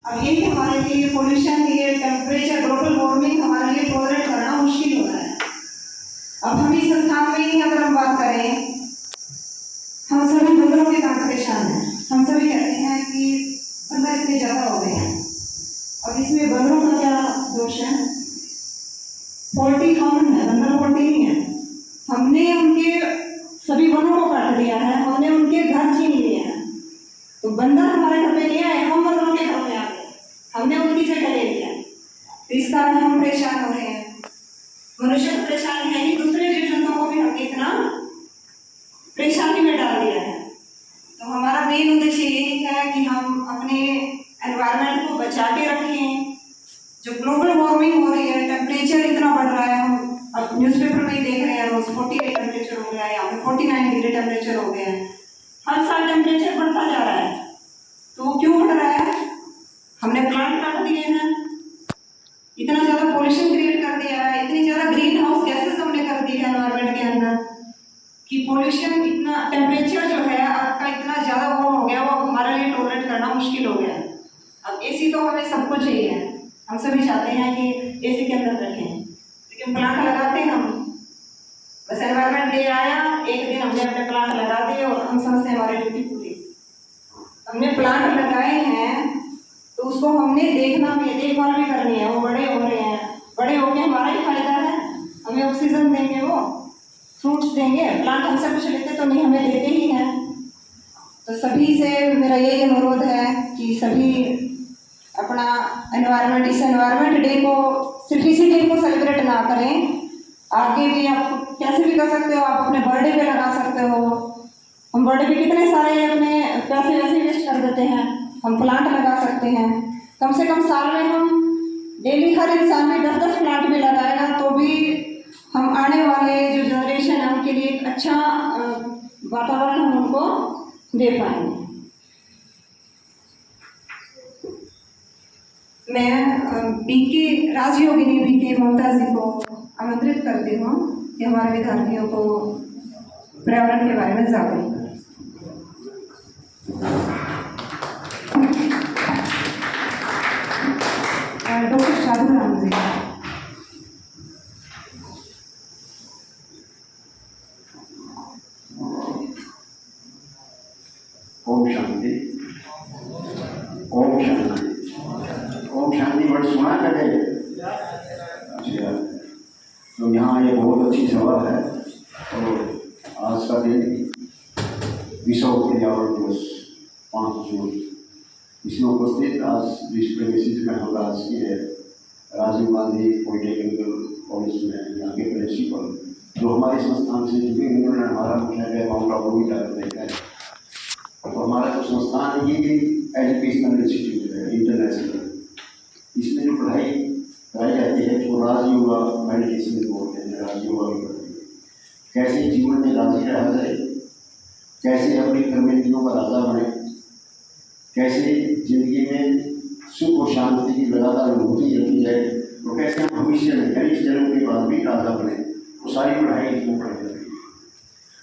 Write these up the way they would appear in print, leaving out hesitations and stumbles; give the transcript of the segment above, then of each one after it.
अब ये हमारे लिए पोल्यूशन, ये टेम्परेचर, ग्लोबल वार्मिंग हमारे लिए टॉलरेट करना मुश्किल हो रहा है। अब हम इस स्थान में ही अगर हम बात करें, हम सभी बंदरों के कारण परेशान हैं। हम सभी कहते हैं कि बंदर इतने ज्यादा हो गए हैं। अब इसमें बंदरों का क्या दोष है? फॉल्टी कॉमन है, बंदर फॉल्टी नहीं है। हमने उनके सभी वनों को काट दिया है, हमने उनके घर छीन लिए हैं। तो बंदर हमारे घर पे नहीं आए, हम बंदरों के घर में आ गए, हमने उनकी जगह ले लिया। तो इस कारण हम परेशान हो रहे हैं। मनुष्य तो परेशान है ही, दूसरे जीव जंतुओं को भी हमने इतना परेशानी में डाल दिया है। तो हमारा मेन उद्देश्य यही है कि हम अपने एनवायरनमेंट को बचा के रखें। जो ग्लोबल वार्मिंग हो रही है, टेम्परेचर इतना बढ़ रहा है, हम अब न्यूज़पेपर में ही देख रहे हैं, रोज 48 टेम्परेचर हो गया है, यहाँ पे 49 डिग्री टेम्परेचर हो गया है। हर साल टेम्परेचर बढ़ता जा रहा है। तो वो क्यों बढ़ रहा है? हमने प्लांट काट दिए हैं, इतना ज्यादा पॉल्यूशन क्रिएट कर दिया है, इतनी ज्यादा ग्रीन हाउस गैसेस हमने कर दी है एनवायरनमेंट के अंदर कि पॉल्यूशन, इतना टेम्परेचर जो है आपका इतना ज्यादा वार्म हो गया, वो हमारे लिए टॉलरेट करना मुश्किल हो गया है। अब एसी तो हमें सबको चाहिए है, हम सभी चाहते हैं कि एसी के अंदर रखें, लेकिन प्लांट लगाते हैं हम, बस एनवायरनमेंट डे आया, एक दिन हमने अपने प्लांट लगा दिए और हम समझते हैं हमारी ड्यूटी पूरी। हमने प्लांट लगाए हैं तो उसको हमने देखना भी है, देखभाल भी करनी है। वो बड़े हो रहे हैं, बड़े होके हमारा ही फायदा है, हमें ऑक्सीजन देंगे, वो फ्रूट्स देंगे। प्लांट हमसे कुछ लेते तो नहीं, हमें देते ही हैं। तो सभी से मेरा यही अनुरोध है कि सभी अपना एनवायरनमेंट, इस एनवायरनमेंट डे को सिर्फ इसी डे को सेलिब्रेट ना करें, आगे भी आप कैसे भी कर सकते हो। आप अपने बर्थडे पे लगा सकते हो। हम बर्थडे पे कितने सारे अपने पैसे वैसे वेस्ट कर देते हैं, हम प्लांट लगा सकते हैं। कम से कम साल में हम डेली हर इंसान भी 10-10 प्लांट भी लगाएगा तो भी हम आने वाले जो जनरेशन है उनके लिए एक अच्छा वातावरण हम उनको दे पाएंगे। मैं बीके राजयोगिनी बीके ममता जी को आमंत्रित करती हूँ कि हमारे विद्यार्थियों को पर्यावरण के बारे में जागरूक करें। डॉक्टर साधु राम जी। ओम शांति। ओम शांति। ओम शांति वर्ड सुना करें। अच्छा, तो यहाँ ये बहुत अच्छी सभा है और आज का दिन विश्व पर्यावरण दिवस 5 जून, इसमें उपस्थित आज विश्व प्रेमिसिस में हम राजकीय राजीव गांधी पॉलिटेक्निकल कॉलेज में यहाँ के प्रिंसिपल जो हमारे संस्थान से जुड़े हुए हैं, हमारा मुख्यालय माउंट आबू ही जाकर है। तो हमारा जो संस्थान है ये भी एजुकेशनल इंस्टीट्यूट है, इंटरनेशनल। इसमें जो पढ़ाई कराई जाती है वो राजयोगा मेडिटेशन बोलते हैं, राजयोगा भी पढ़ते हैं। कैसे जीवन में राजी रहा जाए, कैसे अपने कर्मेंद्रियों का राजा बने, कैसे जिंदगी में सुख और शांति की लगातार अनुभूति रखी जाए, तो कैसे हम भविष्य में यानी इस जन्म के बाद भी राजा बने, वो सारी पढ़ाई इसमें पढ़ाई जाती है।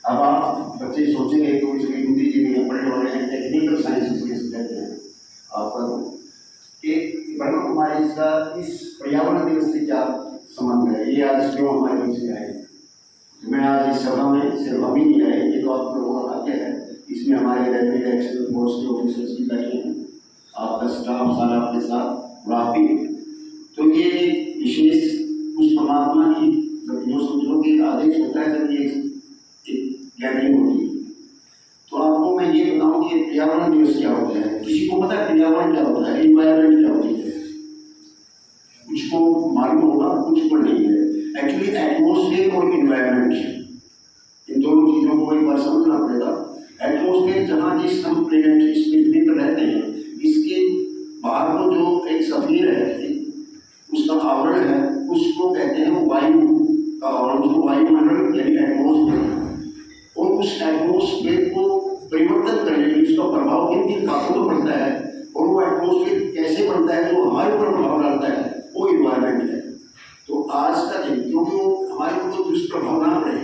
अब आप बच्चे सोचेंगे तो इसमें हिंदी जी में पढ़ने वाले हैं, टेक्निकल साइंस के सब्जेक्ट हैं आपका, कि ब्रह्म कुमारी का इस पर्यावरण दिवस से क्या संबंध है, ये आज क्यों हमारे बीच में आए। तो मैं आज इस सभा में सिर्फ अभी नहीं आए, ये तो आप लोगों का भाग्य है। इसमें हमारे रैपिड एक्शन फोर्स के ऑफिसर्स भी बैठे हैं, आपका स्टाफ सारा आपके साथ वापी। तो ये विशेष उस परमात्मा की जो समझो कि आदेश होता है जब ये गैदरिंग होती है। तो आपको मैं ये बताऊं कि पर्यावरण दिवस क्या होता है। किसी को पता है पर्यावरण क्या होता है, इन्वायरमेंट क्या होती है? कुछ को मालूम होगा, कुछ को नहीं है। एक्चुअली एटमॉस्फेयर और इन्वायरमेंट, इन दोनों चीजों को एक बार समझना पड़ेगा। एटमॉस्फेयर जहाँ जिस हम प्लेनेट इस पृथ्वी पर रहते हैं, इसके बाहर को जो एक सफीर है, उसका आवरण है, उसको कहते हैं वायु का आवरण, उसको वायुमंडल यानी एटमॉस्फेयर। और उस एटमॉस्फेयर को परिवर्तन करने के लिए उसका प्रभाव किन किन कारणों पर पड़ता है और वो एटमॉस्फेयर कैसे बनता है जो हमारे ऊपर प्रभाव डालता है, वो इन्वायरमेंट है। तो आज का दिन क्योंकि वो हमारे ऊपर दुष्प्रभाव ना पड़े,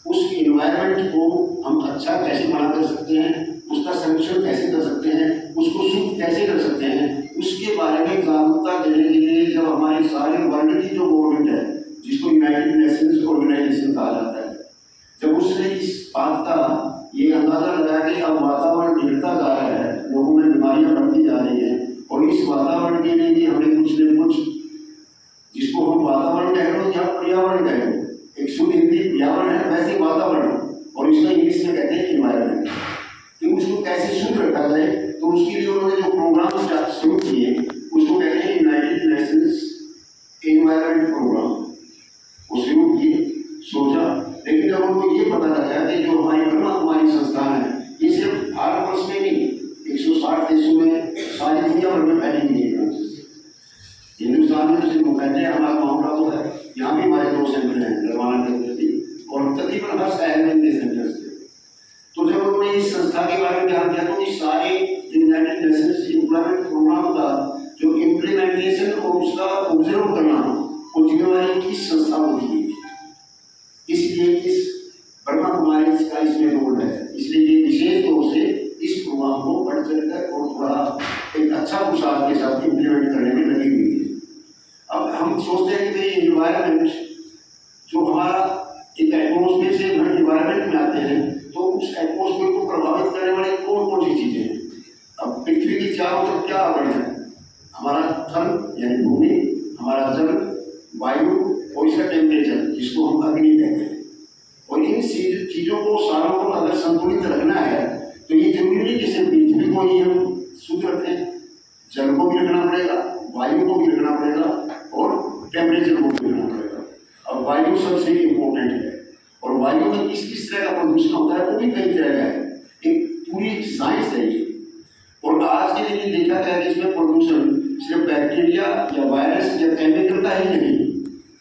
उस इन्वायरमेंट को हम अच्छा कैसे बना कर सकते हैं, उसका संरक्षण कैसे कर सकते हैं, उसको में जागरूकता देने के लिए जब हमारे सारे वर्ल्ड की जो गवर्नमेंट है, जिसको यूनाइटेड नेशंस ऑर्गेनाइजेशन कहा जाता है, जब उसने इस बात का ये अंदाजा लगाया कि अब वातावरण बिगड़ता जा रहा है, लोगों में बीमारियां बढ़ती जा रही हैं, और इस वातावरण के लिए भी हमें कुछ न कुछ, जिसको हम वातावरण कह लो या पर्यावरण कह लो, एक शुद्ध हिंदी पर्यावरण है, वैसे वातावरण, और इसका इंग्लिश में कहते हैं इन्वायरमेंट, कि उसको कैसे शुद्ध रखा जाए। तो उसके लिए उन्होंने जो प्रोग्राम शुरू किए उसको कहते हैं यूनाइटेड नेशंस एनवायरमेंट प्रोग्राम, वो शुरू किए, सोचा। लेकिन जब उनको ये पता लगा कि जो हमारी ब्रह्मा कुमारी संस्थान है, ये सिर्फ भारतवर्ष में नहीं, 160 देशों में, सारी दुनिया भर में फैली हुई है। हिंदुस्तान में तो सिर्फ कहते हैं हमारा मामला तो है, यहाँ भी हमारे 2 सेंटर हैं, निर्माण केंद्र भी, और तकरीबन हर शहर में इनके सेंटर थे। तो जब उन्होंने इस संस्था के बारे में ध्यान दिया तो इस सारे यूनाइटेड नेशंस एनवायरमेंट प्रोग्राम का जो इम्प्लीमेंटेशन और उसका ऑब्जर्व करना, वो जिम्मेवारी किस संस्था को दी गई, इसलिए इस ब्रह्मा कुमारी का इसमें रोल है। इसलिए ये विशेष तौर से इस प्रोग्राम को बढ़ चढ़कर और थोड़ा एक अच्छा पुरुषार्थ के साथ इम्प्लीमेंट करने में लगी हुई है। अब हम सोचते हैं कि भाई इन्वायरमेंट जो हमारा एक एटमोसफेयर से हम इन्वायरमेंट में आते हैं, तो उस एटमोसफेयर को प्रभावित करने वाली कौन कौन सी चीजें हैं। अब पृथ्वी की चारों तरफ क्या आवरण है, हमारा थल यानी भूमि, हमारा जल, वायु और इसका टेम्परेचर जिसको हम अग्नि कहते हैं। और इन चीजों को सारों को अगर संतुलित रखना है तो ये जरूरी नहीं कि सिर्फ पृथ्वी को ही हम शुद्ध रखें, जल को भी रखना पड़ेगा, वायु को भी रखना पड़ेगा और टेम्परेचर को भी रखना पड़ेगा। अब वायु सबसे इम्पोर्टेंट है, और वायु में किस किस तरह का प्रदूषण होता है वो भी कई तरह का है, एक पूरी साइंस है ये। और आज के दिन देखा गया कि इसमें प्रदूषण सिर्फ बैक्टीरिया या वायरस या केमिकल का ही नहीं,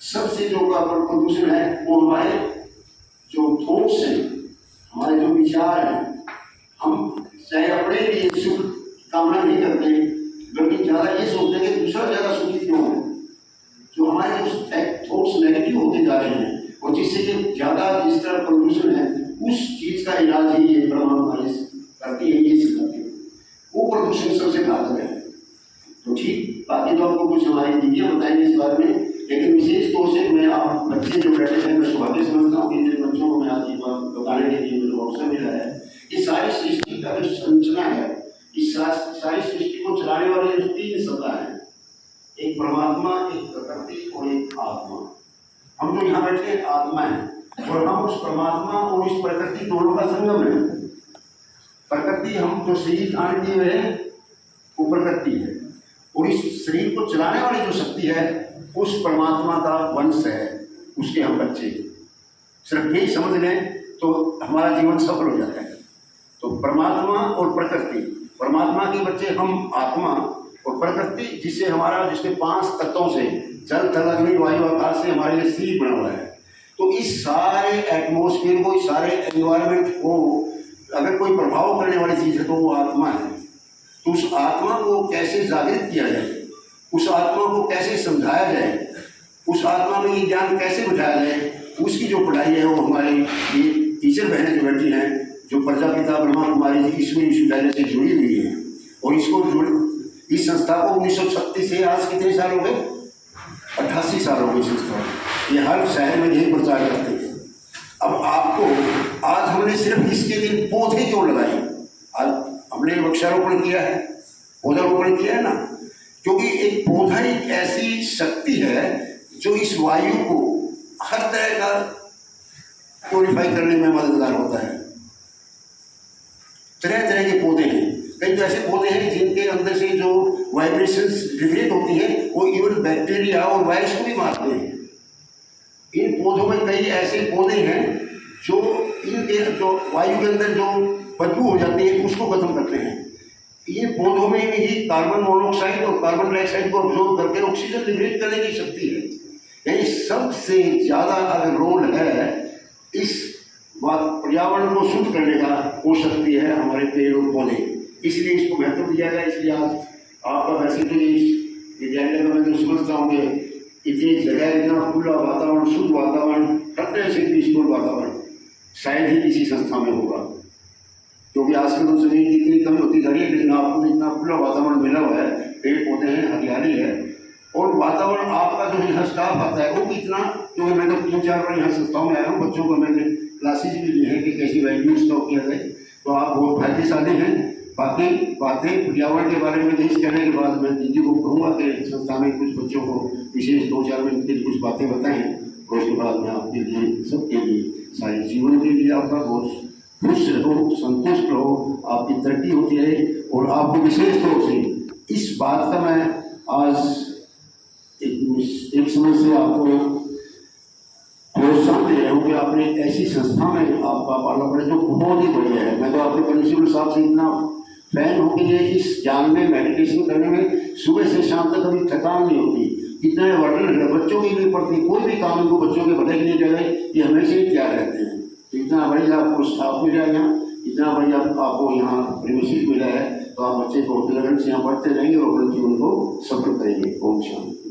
सबसे जो प्रदूषण है वो हमारे जो थॉट्स हैं, हमारे जो विचार हैं। हम चाहे अपने लिए सुख कामना नहीं करते, बल्कि ज़्यादा ये सोचते हैं कि दूसरा ज़्यादा सुखी क्यों है। जो हमारे जो थॉट्स नेगेटिव होते जा रहे हैं, और जिससे कि ज़्यादा जिस तरह प्रदूषण है, उस चीज़ का इलाज ही ये ब्रह्मा कुमारी करती है, ये सिखाती है। वो प्रदूषण सबसे घातक है। तो ठीक, बाकी तो आपको कुछ हमारी दीदियाँ बताएंगे इस बारे में, लेकिन विशेष तौर से मैं आप बच्चे जो बैठे हैं, मैं सौभाग्य समझता हूँ कि मेरे बच्चों को मैं आज ये बात बताने के लिए मुझे अवसर मिला है। ये सारी सृष्टि का जो संरचना है, इस सारी सृष्टि को चलाने वाले जो 3 सत्ता हैं, एक परमात्मा, एक प्रकृति और एक आत्मा। हम जो यहाँ बैठे हैं आत्मा है, और हम उस परमात्मा और इस प्रकृति दोनों का संगम है। प्रकृति हम जो शरीर धारण किए हुए हैं वो प्रकृति है, और इस शरीर को चलाने वाली जो शक्ति है उस परमात्मा का वंश है, उसके हम बच्चे। सिर्फ यही समझ लें तो हमारा जीवन सफल हो जाता है। तो परमात्मा और प्रकृति, परमात्मा के बच्चे हम आत्मा, और प्रकृति जिससे हमारा, जिसके 5 तत्वों से, जल थल अग्नि वायु आकाश से हमारे लिए शरीर बना हुआ है। तो इस सारे एटमोसफियर को, इस सारे एनवायरमेंट को अगर कोई प्रभाव करने वाली चीज़ है तो वो आत्मा है। तो उस आत्मा को कैसे जागृत किया जाए, उस आत्मा को कैसे समझाया जाए, उस आत्मा में ये ज्ञान कैसे बिठाया जाए, उसकी जो पढ़ाई है वो हमारे ये टीचर बहनें जो बैठी हैं, जो प्रजापिता ब्रह्मा कुमारी जी ईश्वरी विश्वविद्यालय से जुड़ी हुई है, और इसको इस संस्था को 1936 से आज कितने साल हो गए, 88 साल हो गए संस्था। ये हर शहर में यही प्रचार करते हैं। अब आपको आज हमने सिर्फ इसके दिन पौधे क्यों लगाए, आज हमने वृक्षारोपण किया है, पौधारोपण किया है ना, क्योंकि एक पौधा एक ऐसी शक्ति है जो इस वायु को हर तरह का प्योरीफाई करने में मददगार होता है। तरह तरह के पौधे हैं, कई तो ऐसे पौधे हैं जिनके अंदर से जो वाइब्रेशंस रिफ्लेक्ट होती हैं वो इवन बैक्टीरिया और वायरस को भी मारते हैं। इन पौधों में कई ऐसे पौधे हैं जो इनके जो वायु के अंदर जो बदबू हो जाती है उसको खत्म करते हैं। ये पौधों में ही कार्बन मोनोऑक्साइड और कार्बन डाइऑक्साइड को अब्जॉर्ब करके ऑक्सीजन लिबरेट करने की शक्ति है। यानी सबसे ज़्यादा अगर रोल है इस पर्यावरण को शुद्ध करने का, वो शक्ति है हमारे पेड़ और पौधे, इसलिए इसको महत्व दिया गया। इसलिए आज आपका वैसे तो इस विद्यालय में मैं तो समझता हूँ कि इतनी जगह, इतना खुला वातावरण, शुद्ध वातावरण, हर तरह से पीसफुल वातावरण शायद ही किसी संस्था में होगा, क्योंकि आजकल तो जमीन की इतनी कमी होती जा रही है, लेकिन आपको इतना खुला वातावरण मिला हुआ है, पेड़ पौधे हैं, हरियाली हरियाली है और वातावरण आपका जो यहाँ स्टाफ आता है वो भी इतना, क्योंकि मैं तो 3-4 बार यहाँ संस्थाओं में आया हूँ, बच्चों को मैंने क्लासेज भी ली हैं कि कैसी वैल्यूज को किया जाए, तो आप बहुत भाग्यशाली हैं। बाकी बातें पर्यावरण के बारे में इस कहने के बाद मैं दीदी को कहूँगा कि संस्था में कुछ बच्चों को विशेष 2-4 मिनट के लिए कुछ बातें बताएं, और उसके बाद मैं आपके लिए, सबके लिए, सारे जीवन के लिए आपका बहुत खुश रहो, संतुष्ट रहो, आपकी तरक्की होती रहे। और आपको विशेष तौर से इस बात का मैं आज एक समय से आपको प्रोत्साहन दे रहा हूँ कि आपने ऐसी संस्था में आपका पाला पड़े जो बहुत ही बढ़िया है। मैं तो आपके प्रिंसिपल साहब से इतना फैन हूँ कि ये इस ज्ञान में मेडिटेशन करने में सुबह से शाम तक कभी थकान नहीं होती, इतना वर्णन है। बच्चों की भी पड़ती, कोई भी काम को बच्चों के भले के लिए करे, ये हमेशा ही तैयार रहते हैं। तो इतना बढ़िया आपको स्टाफ मिला है यहाँ, इतना बढ़िया आपको यहाँ प्रीमिसेस मिला है, तो आप बच्चे को लगन से यहाँ पढ़ते रहेंगे और अपने जीवन को सफल करेंगे। ओम शांति।